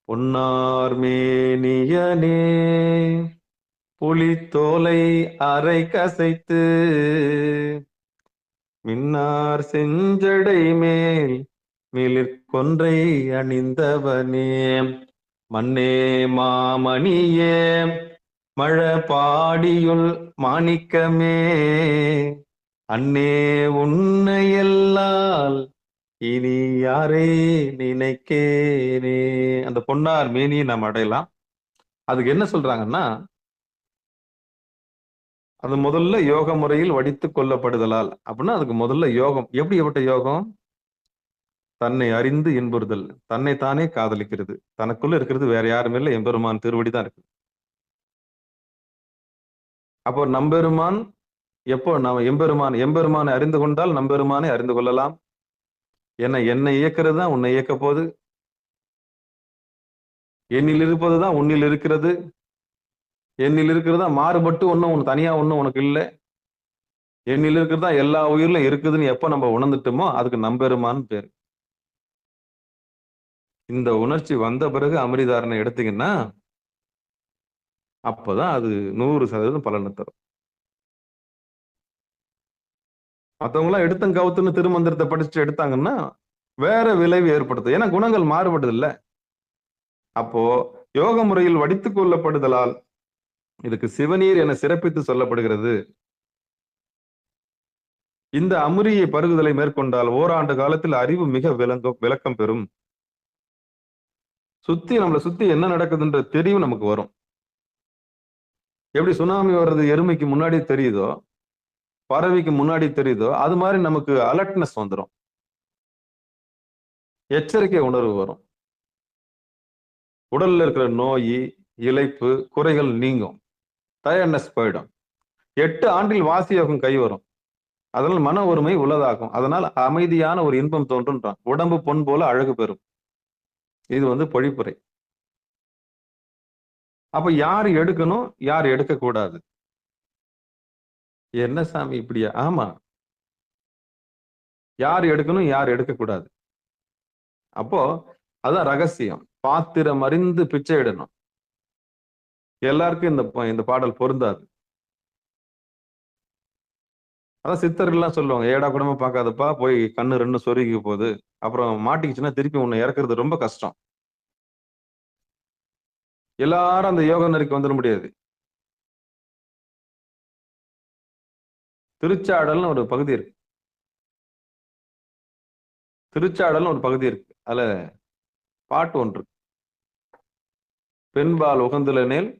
பொன்னார் மேனியனே புலித்தோலை அரை கசைத்து, மின்னார் செஞ்சடை மேல் மிளிர்கொன்றை அணிந்தவனே, மண்ணே மாமணியே மழபாடியுள் மாணிக்கமே, அன்னே உன்னையல்லால் இனி யாரை நினைக்கேனே. அந்த பொன்னார் மேனியை நாம் அடையலாம். அதுக்கு என்ன சொல்றாங்கன்னா, அது முதல்ல யோக முறையில் வடித்து கொள்ளப்படுதலால் அப்படின்னா, அதுக்கு முதல்ல யோகம். எப்படிப்பட்ட யோகம்? தன்னை அறிந்து இன்புறுதல், தன்னை தானே காதலிக்கிறது. தனக்குள்ள இருக்கிறது வேற யாருமே இல்லை, எம்பெருமான் திருவடி தான் இருக்கு. அப்போ நம்பெருமான் எப்போ நம்ம எம்பெருமானை அறிந்து கொண்டால் நம்பெருமானை அறிந்து கொள்ளலாம். ஏன்னா என்னை இயக்கிறது தான் உன்னை இயக்க போது, என்னில் இருப்பதுதான் உன்னில் இருக்கிறது, என்னில் இருக்கிறதா மாறுபட்டு ஒன்னும் உன் தனியா ஒன்னும் உனக்கு இல்லை, என்னில் இருக்கிறதா எல்லா உயிரிலும் இருக்குதுன்னு எப்ப நம்ம உணர்ந்துட்டோமோ அதுக்கு நம்பெருமான்னு பேரு. இந்த உணர்ச்சி வந்த பிறகு அமிர்தாரணை எடுத்தீங்கன்னா அப்பதான் அது 100% பலனை தரும். மற்றவங்க எல்லாம் எடுத்தம் கவுத்துன்னு திருமந்திரத்தை படிச்சுட்டு எடுத்தாங்கன்னா வேற விளைவு ஏற்படுத்தும். ஏன்னா குணங்கள் மாறுபடுது இல்ல. அப்போ யோக முறையில் வடித்துக் கொள்ளப்படுதலால் இதுக்கு சிவநீர் என சிறப்பித்து சொல்லப்படுகிறது. இந்த அமுரியை பருகுதலை மேற்கொண்டால் ஓராண்டு காலத்தில் அறிவு மிக விளக்கம் பெறும். நம்மளை சுத்தி என்ன நடக்குதுன்ற தெரிவு நமக்கு வரும். எப்படி சுனாமி வர்றது எருமைக்கு முன்னாடி தெரியுதோ, பறவைக்கு முன்னாடி தெரியுதோ, அது மாதிரி நமக்கு அலர்ட்னஸ் வந்துடும், எச்சரிக்கை உணர்வு வரும். உடல்ல இருக்கிற நோய், இளைப்பு, குறைகள் நீங்கும், டயர்ட்னஸ் போயிடும். 8 ஆண்டில் வாசியோகம் கை வரும். அதனால் மன ஒருமை உள்ளதாகும். அதனால் அமைதியான ஒரு இன்பம் தோன்றுன்றான். உடம்பு பொன் போல அழகு பெறும். இது பொழிப்புரை. அப்ப யார் எடுக்கணும், யார் எடுக்க கூடாது? என்ன சாமி இப்படியா? ஆமா, யார் எடுக்கணும், யார் எடுக்க கூடாது. அப்போ அதான் ரகசியம். பாத்திரம் அறிந்து பிச்சை இடணும். எல்லாருக்கும் இந்த பாடல் பொருந்தாது. அதான் சித்தர்கள்லாம் சொல்லுவாங்க, ஏடா கூடமா பார்க்காதப்பா, போய் கண்ணு 2 சொருகி போகுது, அப்புறம் மாட்டிக்கிச்சுன்னா திருப்பி உன்னை இறக்குறது ரொம்ப கஷ்டம். எல்லாரும் அந்த யோக நெறிக்கு வந்துட முடியாது. திருச்சாடல்னு ஒரு பகுதி இருக்கு. திருச்சாடல்னு ஒரு பகுதி இருக்கு. அதுல பாட்டு ஒன்று, பெண்பால் உகந்துலனேல்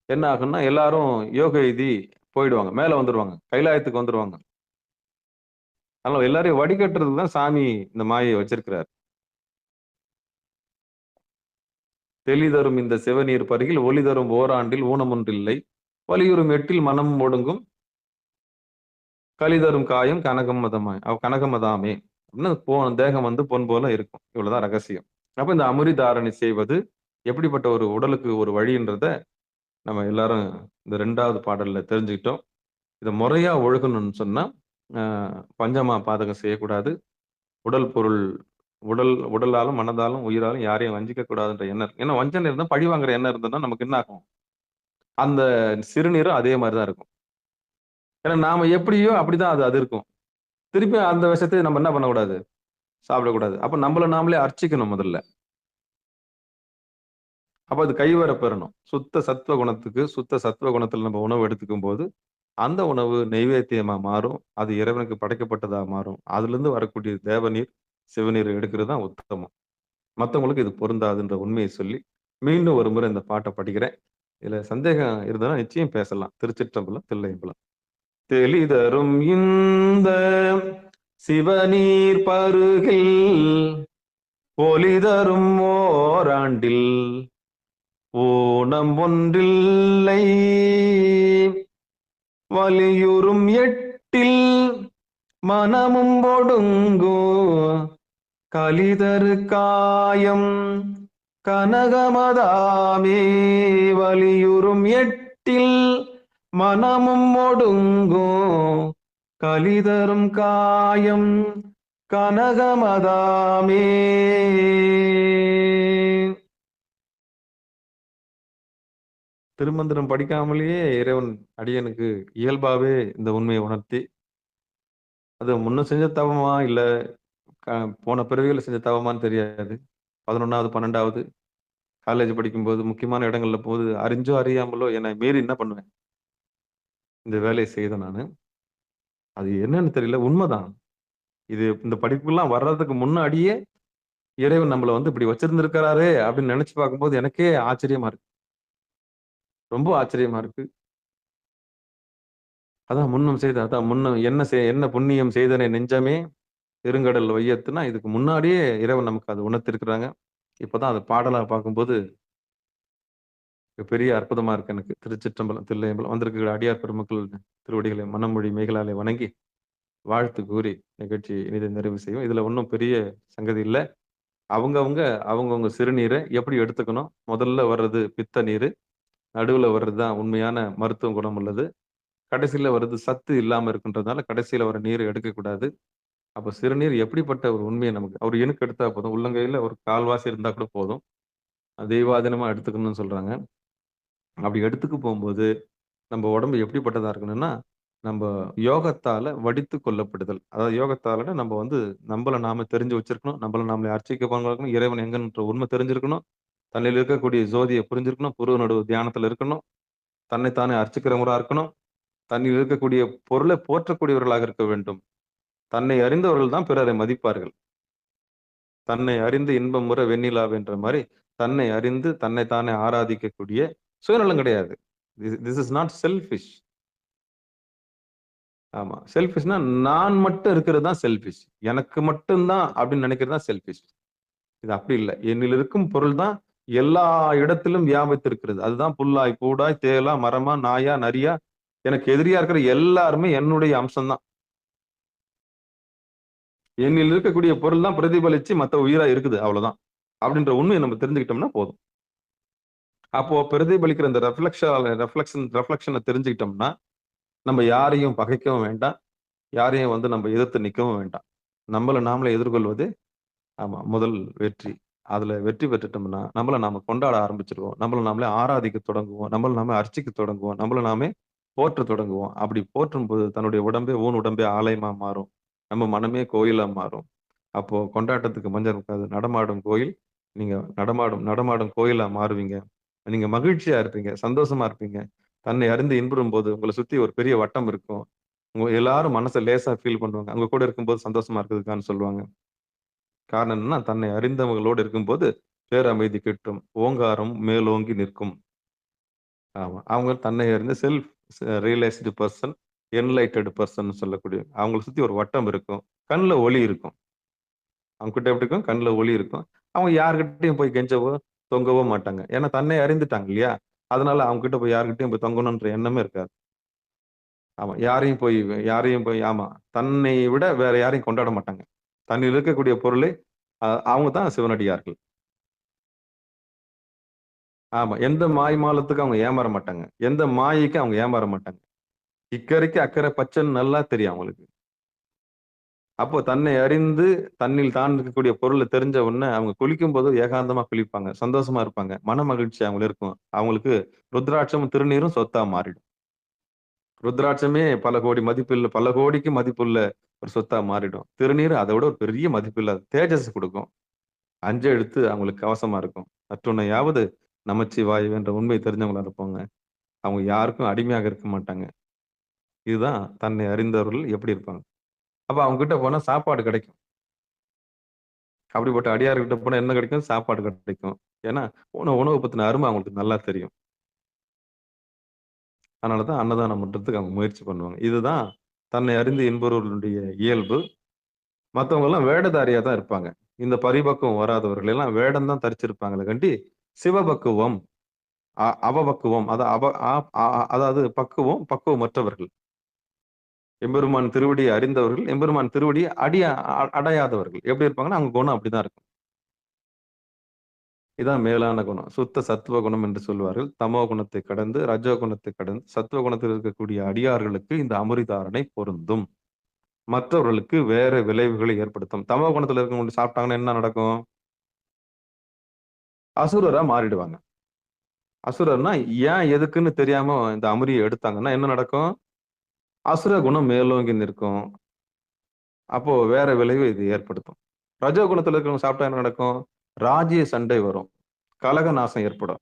என்ன ஆகும்னா எல்லாரும் யோக எய்தி போயிடுவாங்க, மேல வந்துருவாங்க, கைலாயத்துக்கு வந்துருவாங்க. அதனால எல்லாரையும் வடிகட்டுறதுக்கு தான் சாமி இந்த மாயை வச்சிருக்கிறார். தெளிதரும் இந்த சிவநீர் பருகில் ஒளி தரும் ஓராண்டில் ஊனம் ஒன்றில்லை, வலியுறும் 8ல் மனம் ஒடுங்கும், கலிதரும் காயம் கனகமதாமே அப்படின்னு தேகம் பொன் போல இருக்கும். இவ்வளவுதான் ரகசியம். அப்ப இந்த அமுரிதாரணை செய்வது எப்படிப்பட்ட ஒரு உடலுக்கு ஒரு வழின்றத நம்ம எல்லாரும் இந்த 2வது பாடல்ல தெரிஞ்சுக்கிட்டோம். இதை முறையா ஒழுகணும்னு சொன்னா பஞ்சமா பாதகம் செய்யக்கூடாது. உடலாலும் மனதாலும் உயிராலும் யாரையும் வஞ்சிக்க கூடாதுன்ற எண்ணம். ஏன்னா வஞ்சனை இருந்தா, பழி வாங்குற எண்ணம் இருந்ததுன்னா நமக்கு என்ன ஆகும்? அந்த சிறுநீரும் அதே மாதிரிதான் இருக்கும். ஏன்னா நாம எப்படியோ அப்படிதான் அது இருக்கும். திருப்பி அந்த விஷயத்தை நம்ம என்ன பண்ணக்கூடாது? சாப்பிடக்கூடாது. அப்ப நம்மள நாமளே அர்ச்சிக்கணும் முதல்ல. அப்ப அது கைவர பெறணும். சுத்த சத்துவ குணத்துல நம்ம உணவு எடுத்துக்கும் போது அந்த உணவு நெய்வேத்தியமா மாறும். அது இறைவனுக்கு படைக்கப்பட்டதா மாறும். அதுல இருந்து வரக்கூடிய தேவநீர், சிவநீர் எடுக்கிறது தான் உத்தமம். மற்றவங்களுக்கு இது பொருந்தாதுன்ற உண்மையை சொல்லி மீண்டும் ஒரு முறை இந்த பாட்டை படிக்கிறேன். இதுல சந்தேகம் இருந்ததுன்னா நிச்சயம் பேசலாம். திருச்சிற்றம்பலம், தில்லையம்பலம். தெளிதரும் இந்த சிவநீர் பருகில் ஒளிதரும் ஓராண்டில் ஊனம் ஒன்றில்லை, வலியுறும் 8ல் மனமும் ஒடுங்கோ, கலிதரு காயம் கனகமதாமே வலியுறும் எட்டில் மனமும் ஒடுங்கும் கலிதரும் காயம் கனகமதாமே. திருமந்திரம் படிக்காமலேயே இறைவன் அடியனுக்கு இயல்பாவே இந்த உண்மையை உணர்த்தி, அது முன்ன செஞ்ச தவமா இல்ல போன பிறவிகள் செஞ்ச தவமான்னு தெரியாது. 11வது 12வது காலேஜ் படிக்கும்போது முக்கியமான இடங்கள்ல போது அறிஞ்சோ அறியாமலோ என்னை மீறி என்ன பண்ணுவேன், இந்த வேலையை செய்தேன் நானு. அது என்னன்னு தெரியல, உண்மைதான். இது இந்த படிப்புலாம் வர்றதுக்கு முன்னாடியே இறைவன் நம்மள இப்படி வச்சிருந்திருக்கிறாரே அப்படின்னு நினைச்சு பார்க்கும்போது எனக்கே ஆச்சரியமா இருக்கு. ரொம்ப ஆச்சரியமா இருக்கு. அதான் முன்னம் செய்த அதான் முன்னம் என்ன புண்ணியம் செய்தனே நெஞ்சமே பெருங்கடல் வையத்துனா இதுக்கு முன்னாடியே இறைவன் நமக்கு அது உணர்த்திருக்கிறாங்க. இப்பதான் அது பாடலா பார்க்கும்போது பெரிய அற்புதமா இருக்கு எனக்கு. திருச்சிற்றம்பலம், தில்லையம்பலம் வந்திருக்கிற அடியார் பெருமக்கள் திருவடிகளை மனமொழி மேகலாலே வணங்கி வாழ்த்து கூறி நிகழ்ச்சி இனிதை நிறைவு செய்வோம். இதுல ஒன்றும் பெரிய சங்கதி இல்ல. அவங்கவங்க சிறுநீரை எப்படி எடுத்துக்கணும். முதல்ல வர்றது பித்த நீரு, நடுவுல வர்றதுதான் உண்மையான மருத்துவ குணம் உள்ளது. கடைசியில வர்றது சத்து இல்லாம இருக்குன்றதுனால கடைசியில வர நீரை எடுக்கக்கூடாது. அப்ப சிறுநீர் எப்படிப்பட்ட ஒரு உண்மையை நமக்கு அவர் எனக்கு எடுத்தா போதும். உள்ளங்கையில ஒரு கால்வாசி இருந்தா கூட போதும். தெய்வாதீனமா எடுத்துக்கணும்னு சொல்றாங்க. அப்படி எடுத்துக்க போகும்போது நம்ம உடம்பு எப்படிப்பட்டதா இருக்கணும்னா, நம்ம யோகத்தால வடித்து கொள்ளப்படுதல். அதாவது யோகத்தாலனா நம்ம நம்மள நாம தெரிஞ்சு வச்சிருக்கணும். நம்மள நாமளே அர்ச்சிக்க பழகணும். இறைவன் எங்கன்ற உண்மை தெரிஞ்சிருக்கணும். தன்னில் இருக்கக்கூடிய ஜோதியை புரிஞ்சிருக்கணும். புருவ நடுவு தியானத்துல இருக்கணும். தன்னைத்தானே அர்ச்சிக்கிறவங்களா இருக்கணும். தன்னில் இருக்கக்கூடிய பொருளை போற்றக்கூடியவர்களாக இருக்க வேண்டும். தன்னை அறிந்தவர்கள் தான் பிறரை மதிப்பார்கள். தன்னை அறிந்து இன்பம் முற வெண்ணிலாவென்ற மாரி, தன்னை அறிந்து தன்னைத்தானே ஆராதிக்கக்கூடிய சுயநலம் கிடையாது. This is not selfish. ஆமா. செல்ஃபிஷ்னா நான் மட்டும் இருக்கிறது தான் செல்ஃபிஷ். எனக்கு மட்டும் தான் அப்படின்னு நினைக்கிறது தான் செல்ஃபிஷ். இது அப்படி இல்ல. என்னில் இருக்கும் பொருள் தான் எல்லா இடத்திலும் வியாபித்திருக்கிறது. அதுதான் புல்லாய், பூடாய், தேளா, மரமா, நாயா, நரியா, எனக்கு எதிரியா இருக்கிற எல்லாருமே என்னுடைய அம்சம் தான். என்னில் இருக்கக்கூடிய பொருள் தான் பிரதிபலிச்சு மத்த உயிரா இருக்குது. அவ்வளவுதான். அப்படின்ற உண்மையை நம்ம தெரிஞ்சுக்கிட்டோம்னா போதும். அப்போ பிரதிபலிக்கிற இந்த ரெஃப்ளெக்ஷனை தெரிஞ்சுக்கிட்டோம்னா, நம்ம யாரையும் பகைக்கவும் வேண்டாம். யாரையும் நம்ம எதிர்த்து நிக்கவும் வேண்டாம். நம்மள நாமளே எதிர்கொள்வது ஆமா முதல் வெற்றி. அதுல வெற்றி பெற்றுட்டோம்னா, நம்மள நாம கொண்டாட ஆரம்பிச்சுருவோம். நம்மள நாமளே ஆராதிக்க தொடங்குவோம். நம்மள நாமே அர்ச்சிக்க தொடங்குவோம். நம்மள நாமே போற்றத் தொடங்குவோம். அப்படி போற்றும்போது தன்னுடைய உடம்பே ஊன் உடம்பே ஆலயமா மாறும். நம்ம மனமே கோயிலா மாறும். அப்போ கொண்டாட்டத்துக்கு பஞ்சம் இருக்காது. நடமாடும் கோயில். நீங்க நடமாடும் கோயிலா மாறுவீங்க. நீங்க மகிழ்ச்சியா இருப்பீங்க. சந்தோஷமா இருப்பீங்க. தன்னை அறிந்து இன்புறும்போது உங்கள சுத்தி ஒரு பெரிய வட்டம் இருக்கும். உங்க எல்லாரும் மனச லேசா ஃபீல் பண்ணுவாங்க. அவங்க கூட இருக்கும்போது சந்தோஷமா இருக்குதுக்கான்னு சொல்லுவாங்க. காரணம் என்னன்னா, தன்னை அறிந்தவங்களோடு இருக்கும்போது பேரமைதி கிட்டும். ஓங்காரம் மேலோங்கி நிற்கும். ஆமா. அவங்க தன்னை அறிந்த self realised person, enlightened person சொல்லக்கூடிய அவங்கள சுத்தி ஒரு வட்டம் இருக்கும். கண்ல ஒளி இருக்கும். அவங்க கிட்ட எப்படி இருக்கும்? கண்ல ஒளி இருக்கும். அவங்க யார்கிட்டயும் போய் கெஞ்சவோ, தொங்கவோ மாட்டாங்க. ஏன்னா தன்னை அறிந்துட்டாங்க இல்லையா? அதனால அவங்க கிட்ட போய் யார்கிட்டயும் போய் தொங்கணும்ன்ற எண்ணமே இருக்காது. ஆமா. யாரையும் போய் ஆமா. தன்னை விட வேற யாரையும் கொண்டாட மாட்டாங்க. தன்னில் இருக்கக்கூடிய பொருளை அவங்க தான் சிவனடியார்கள். ஆமா. எந்த மாய்மாலத்துக்கும் அவங்க ஏமாற மாட்டாங்க. எந்த மாயைக்கும் அவங்க ஏமாற மாட்டாங்க. இக்கரைக்கு அக்கறை பச்சைன்னு நல்லா தெரியும் அவங்களுக்கு. அப்போ தன்னை அறிந்து தன்னில் தான் இருக்கக்கூடிய பொருளை தெரிஞ்ச உடனே அவங்க குளிக்கும்போது ஏகாந்தமா குளிப்பாங்க. சந்தோஷமா இருப்பாங்க. மன மகிழ்ச்சி அவங்களுக்கு இருக்கும். அவங்களுக்கு ருத்ராட்சமும் திருநீரும் சொத்தா மாறிடும். ருத்ராட்சமே பல கோடிக்கு மதிப்புள்ள ஒரு சொத்தா மாறிடும். திருநீர் அதை விட ஒரு பெரிய மதிப்பில்லாத தேஜஸ் கொடுக்கும். அஞ்செழுத்து அவங்களுக்கு கவசமா இருக்கும். அற்றுணையாவது நமச்சிவாயவே என்ற உண்மை தெரிஞ்சவங்களா இருப்பாங்க. அவங்க யாருக்கும் அடிமையாக இருக்க மாட்டாங்க. இதுதான் தன்னை அறிந்தவர்கள் எப்படி இருப்பாங்க. அப்ப அவங்க கிட்ட போனா சாப்பாடு கிடைக்கும். அப்படிப்பட்ட அடியார்கிட்ட போனா என்ன கிடைக்கும்? சாப்பாடு கிடைக்கும். ஏன்னா உணவு பத்தின அருமை அவங்களுக்கு நல்லா தெரியும். அதனாலதான் அன்னதானம் பண்றதுக்கு அவங்க முயற்சி பண்ணுவாங்க. இதுதான் தன்னை அறிந்து இன்பவர்களுடைய இயல்பு. மத்தவங்க எல்லாம் வேடதாரியா தான் இருப்பாங்க. இந்த பரிபக்குவம் வராதவர்கள் எல்லாம் வேடம் தான் தரிச்சிருப்பாங்களே கண்டி சிவபக்குவம், அவபக்குவம், அதாவது பக்குவமற்றவர்கள். எம்பெருமான் திருவடியை அறிந்தவர்கள், எம்பெருமான் திருவடியை அடையாதவர்கள் எப்படி இருப்பாங்கன்னா அவங்க குணம் அப்படிதான் இருக்கும். இதான் மேலான குணம். சுத்த சத்துவ குணம் என்று சொல்வார்கள். தமோ குணத்தை கடந்து, ரஜோ குணத்தை கடந்து, சத்துவ குணத்தில் இருக்கக்கூடிய அடியார்களுக்கு இந்த அமிர்தாரணை பொருந்தும். மற்றவர்களுக்கு வேற விளைவுகளை ஏற்படுத்தும். தமோ குணத்துல இருக்கவங்க சாப்பிட்டாங்கன்னா என்ன நடக்கும்? அசுரரா மாறிடுவாங்க. அசுரர்னா ஏன் எதுக்குன்னு தெரியாம இந்த அமிரியை எடுத்தாங்கன்னா என்ன நடக்கும்? அசுர குணம் மேலோங்கி நிற்கும். அப்போ வேற விளைவு இது ஏற்படுத்தும். ரஜோ குணத்துல இருக்கிறவங்க சாப்பிட்டா என்ன நடக்கும்? ராஜ்ய சண்டை வரும். கலக நாசம் ஏற்படும்.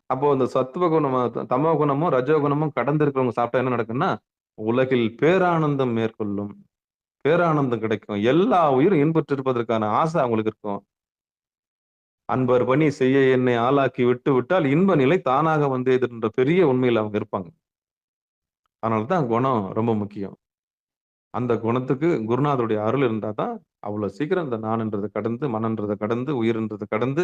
அப்போ இந்த சத்துவ குணம், தமோ குணமும், ரஜோ குணமும் கடந்து இருக்கிறவங்க சாப்பிட்டா என்ன நடக்கும்னா, உலகில் பேரானந்தம் மேற்கொள்ளும். பேரானந்தம் கிடைக்கும். எல்லா உயிரும் இன்புற்றிருப்பதற்கான ஆசை அவங்களுக்கு இருக்கும். அன்பர் பணி செய்ய என்னை ஆளாக்கி விட்டு விட்டால் இன்ப நிலை தானாக வந்தேதுன்ற பெரிய உண்மையில அவங்க இருப்பாங்க. அதனாலதான் குணம் ரொம்ப முக்கியம். அந்த குணத்துக்கு குருநாதருடைய அருள் இருந்தா தான் அவ்வளவு சீக்கிரம் இந்த நான்ன்றதை கடந்து, மனன்றதை கடந்து, உயிர்ன்றதை கடந்து,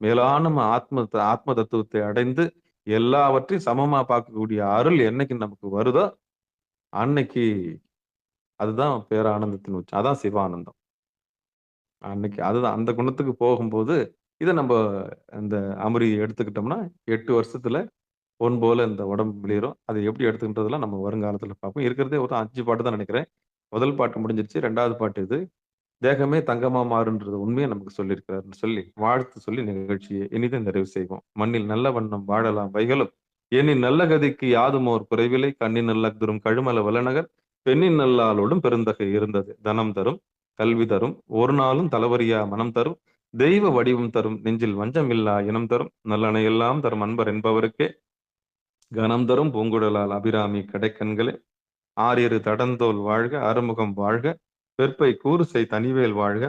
மேலான ஆத்ம தத்துவத்தை அடைந்து எல்லாவற்றையும் சமமா பார்க்கக்கூடிய அருள் என்னைக்கு நமக்கு வருதோ அன்னைக்கு அதுதான் பேரானந்தத்தின் உச்சம். அதான் சிவானந்தம். அன்னைக்கு அதுதான் அந்த குணத்துக்கு போகும்போது இதை நம்ம இந்த அமரி எடுத்துக்கிட்டோம்னா 8 வருஷத்துல பொன் போல இந்த உடம்பு வெளியேறும். அதை எப்படி எடுத்துக்கின்றதெல்லாம் நம்ம வருங்காலத்துல பார்ப்போம். இருக்கிறதே ஒரு 5 பாட்டு தான் நினைக்கிறேன். முதல் பாட்டு முடிஞ்சிருச்சு. 2வது பாட்டு இது. தேகமே தங்கமா மாறுன்றது உண்மையை நமக்கு சொல்லியிருக்கிறாருன்னு சொல்லி வாழ்த்து சொல்லி நிகழ்ச்சியை இனிதே நிறைவு செய்வோம். மண்ணில் நல்ல வண்ணம் வாழலாம் வைகளும் எண்ணின் நல்ல கதிக்கு யாதும் ஓர் குறைவில்லை கண்ணின் நல்லதுரும் கழுமல வல்லநகர் பெண்ணின் நல்லாளோடும் பெருந்தகை இருந்தது தனம் தரும் கல்வி தரும் ஒரு நாளும் தளவரியா மனம் தரும் தெய்வ வடிவம் தரும் நெஞ்சில் வஞ்சமில்லா இனம் தரும் நல்லனையெல்லாம் தரும் அன்பர் என்பவருக்கே கனம் தரும் பூங்குழலால் அபிராமி கடைக்கண்களே ஆறிரு தடந்தோல் வாழ்க அறுமுகம் வாழ்க வெற்பை கூறுசை தனிவேல் வாழ்க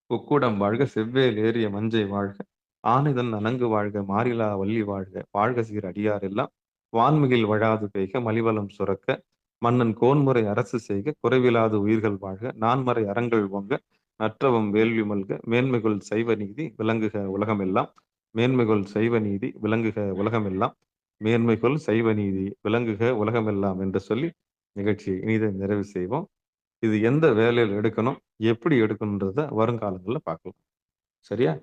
குக்குடம் வாழ்க செவ்வேல் ஏறிய மஞ்சை வாழ்க ஆனைதன் அணங்கு வாழ்க மாறிலா வள்ளி வாழ்க வாழ்க சீர் அடியார் எல்லாம் வான்மிகில் வழாது பெய்க மலிவலம் சுரக்க மன்னன் கோன்முறை அரசு செய்க குறைவிலாது உயிர்கள் வாழ்க நான்மறை அறங்கள் ஓங்க நற்றவம் வேள்வி மல்க மேன்மைகள் சைவ நீதி விளங்குக உலகமெல்லாம் மேன்மைகள் சைவ நீதி விளங்குக உலகமெல்லாம் மேன்மைகள் சைவ நீதி விளங்குக உலகமெல்லாம் என்று சொல்லி நிகழ்ச்சியை இனிதை நிறைவு செய்வோம். இது எந்த வேலையில் எடுக்கணும், எப்படி எடுக்கணுன்றத வருங்காலங்கள்ல பார்க்கலாம். சரியா?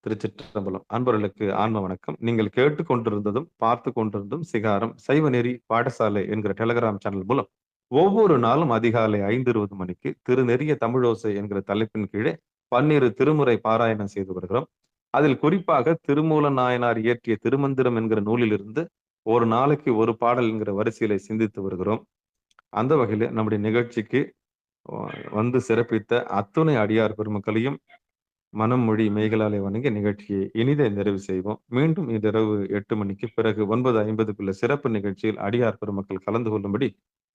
திருச்சிற்றம்பலம். அன்பர்களுக்கு ஆன்ம வணக்கம். நீங்கள் கேட்டுக்கொண்டிருந்ததும் பார்த்து கொண்டிருந்தும் சிகாரம் சைவ நெறி பாடசாலை என்கிற டெலகிராம் சேனல் மூலம் ஒவ்வொரு நாளும் அதிகாலை 5:20 மணிக்கு திருநெறிய தமிழோசை என்கிற தலைப்பின் கீழே 12 திருமுறை பாராயணம் செய்து வருகிறோம். அதில் குறிப்பாக திருமூல நாயனார் இயற்றிய திருமந்திரம் என்கிற நூலிலிருந்து ஒரு நாளைக்கு ஒரு பாடல் என்கிற வரிசையில சிந்தித்து வருகிறோம். அந்த வகையில நம்முடைய நிகழ்ச்சிக்கு வந்து சிறப்பித்த அத்துணை அடியார் பெருமக்களையும் மனம் மொழி மெய்களாலே வணங்கி நிகழ்ச்சியை இனிதை நிறைவு செய்வோம். மீண்டும் இன்றிரவு 8 மணிக்கு பிறகு 9:50க்குள்ள சிறப்பு நிகழ்ச்சியில் அடியார் பெருமக்கள் கலந்து கொள்ளும்படி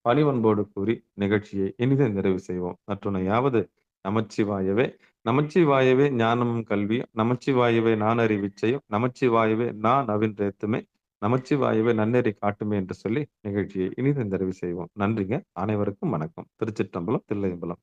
பணிவன்போடு கூறி நிகழ்ச்சியை இனிதை நிறைவு செய்வோம். மற்றுனையாவது நமச்சிவாயவே நமச்சிவாயவே ஞானமும் கல்வியும் நமச்சிவாயவே நான் அறிவிச்சையும் நமச்சிவாயவே நான் அவின்றேத்துமே நமச்சிவாயவே நன்னெறி காட்டுமே என்று சொல்லி நிகழ்ச்சியை இனிதை நிறைவு செய்வோம். நன்றிங்க. அனைவருக்கும் வணக்கம். திருச்சிற்றம்பலம், தில்லையம்பலம்.